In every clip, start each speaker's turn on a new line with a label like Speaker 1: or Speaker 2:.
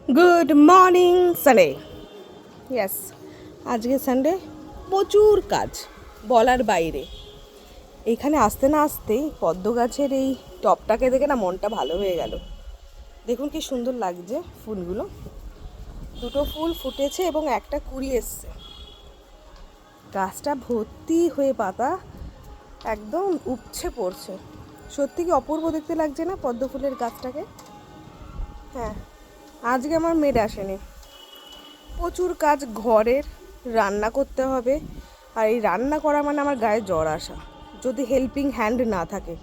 Speaker 1: Good morning Sunday. Yes, আজকে Sunday, প্রচুর কাজ বলার বাইরে। এইখানে আসতে না আসতেই পদ্ম গাছের এই টপটাকে দেখে না মনটা ভালো হয়ে গেল। দেখুন কি সুন্দর লাগছে ফুলগুলো। দুটো ফুল ফুটেছে এবং একটা কুড়ি এসছে। গাছটা ভর্তি হয়ে পাতা একদম উপছে পড়ছে। সত্যি কি অপূর্ব দেখতে লাগছে না পদ্ম ফুলের গাছটাকে? হ্যাঁ, আজকে আমার মেড আসেনি। প্রচুর কাজ ঘরের, রান্না করতে হবে। আর এই রান্না করা মানে আমার গায়ে জ্বর আসা, যদি হেল্পিং হ্যান্ড না থাকে।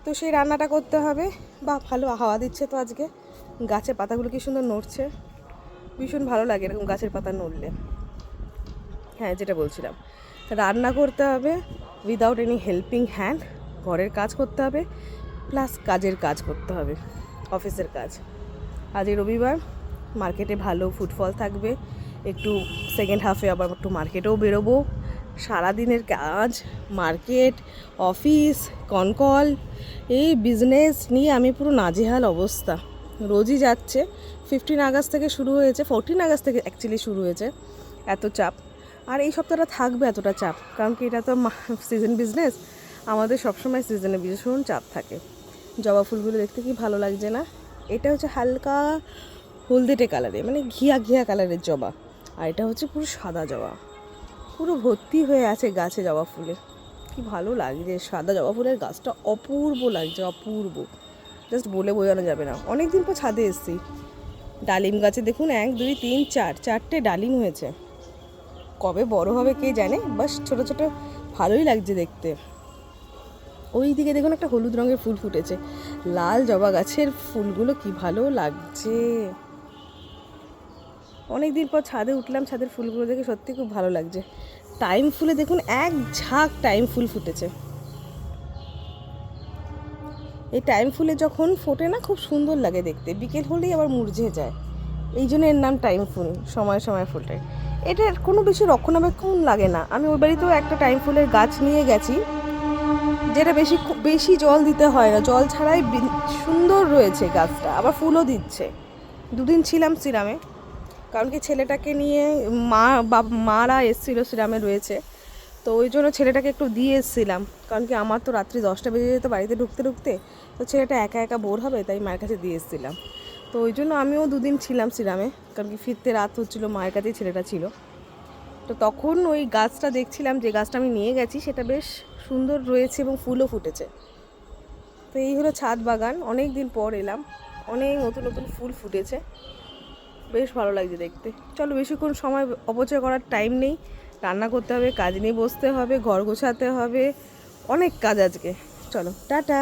Speaker 1: তো সেই রান্নাটা করতে হবে। বা ভালো হাওয়া দিচ্ছে তো আজকে, গাছের পাতাগুলো কি সুন্দর নড়ছে, ভীষণ ভালো লাগে এরকম গাছের পাতা নড়লে। হ্যাঁ, যেটা বলছিলাম, রান্না করতে হবে উইদাউট এনি হেল্পিং হ্যান্ড। ঘরের কাজ করতে হবে, প্লাস কাজের কাজ করতে হবে, অফিসের কাজ। আজ রবিবার, মার্কেটে ভালো ফুটফল থাকবে। একটু সেকেন্ড হাফে আবার একটু মার্কেটেও বেরোবো। সারাদিনের কাজ, মার্কেট, অফিস, কনকল, এই বিজনেস নিয়ে আমি পুরো নাজেহাল অবস্থা। রোজই যাচ্ছে। 15 আগস্ট থেকে শুরু হয়েছে, 14 আগস্ট থেকে অ্যাকচুয়ালি শুরু হয়েছে এত চাপ। আর এই সপ্তাহটা থাকবে এতটা চাপ, কারণ কি এটা তো সিজন বিজনেস। আমাদের সবসময় সিজনে ভীষণ চাপ থাকে। জবা ফুলগুলো দেখতে কি ভালো লাগছে না? এটা হচ্ছে হালকা হলদেটে কালারে, মানে ঘিয়া ঘিয়া কালারের জবা। আর এটা হচ্ছে পুরো সাদা জবা। পুরো ভর্তি হয়ে আছে গাছে জবা ফুলে। কি ভালো লাগছে, সাদা জবা ফুলের গাছটা অপূর্ব লাগছে, অপূর্ব। জাস্ট বলে বোঝানো যাবে না। অনেক দিন পর ছাদে এসেছি। ডালিম গাছে দেখুন 1 2 3 4 4টে ডালিম হয়েছে। কবে বড় হবে কে জানে, বাস ছোট ছোট ভালোই লাগছে দেখতে। ওই দিকে দেখুন একটা হলুদ রঙের ফুল ফুটেছে। লাল জবা গাছের ফুলগুলো কি ভালো লাগছে। অনেক দিন পর ছাদে উঠলাম, ছাদের ফুলগুলো দেখে সত্যি খুব ভালো লাগছে। টাইম ফুলে দেখুন এক ঝাঁক টাইম ফুল ফুটেছে। এই টাইম ফুলে যখন ফোটে না, খুব সুন্দর লাগে দেখতে। বিকেল হলেই আবার মুরঝে যায়, এই জন্য এর নাম টাইম ফুল। সময় সময় ফোটে। এটার কোনো বেশি রক্ষণাবেক্ষণ লাগে না। আমি ওই বাড়িতেও একটা টাইম ফুলের গাছ নিয়ে গেছি, যেটা বেশি বেশি জল দিতে হয় না, জল ছাড়াই সুন্দর রয়েছে গাছটা, আবার ফুলও দিচ্ছে। 2 দিন ছিলাম সিরামে, কারণ কি ছেলেটাকে নিয়ে মারা এসেছিলো, সিরামে রয়েছে। তো ওই জন্য ছেলেটাকে একটু দিয়ে এসেছিলাম, কারণ কি আমার তো রাত্রি 10টা বেজে যেত বাড়িতে ঢুকতে ঢুকতে। তো ছেলেটা একা একা বোর হবে, তাই মায়ের কাছে দিয়ে এসেছিলাম। তো ওই জন্য আমিও 2 দিন ছিলাম সিরামে, কারণ কি ফিরতে রাত হচ্ছিলো, মায়ের কাছেই ছেলেটা ছিল। তো তখন ওই গাছটা দেখছিলাম, যে গাছটা আমি নিয়ে গেছি সেটা বেশ সুন্দর রয়েছে এবং ফুলও ফুটেছে। তো এই হলো ছাদ বাগান। অনেক দিন পর এলাম, অনেক নতুন নতুন ফুল ফুটেছে, বেশ ভালো লাগছে দেখতে। চলো, বেশিক্ষণ সময় অপচয় করার টাইম নেই। রান্না করতে হবে, কাজ নিয়ে বসতে হবে, ঘর গোছাতে হবে, অনেক কাজ আজকে। চলো, টাটা।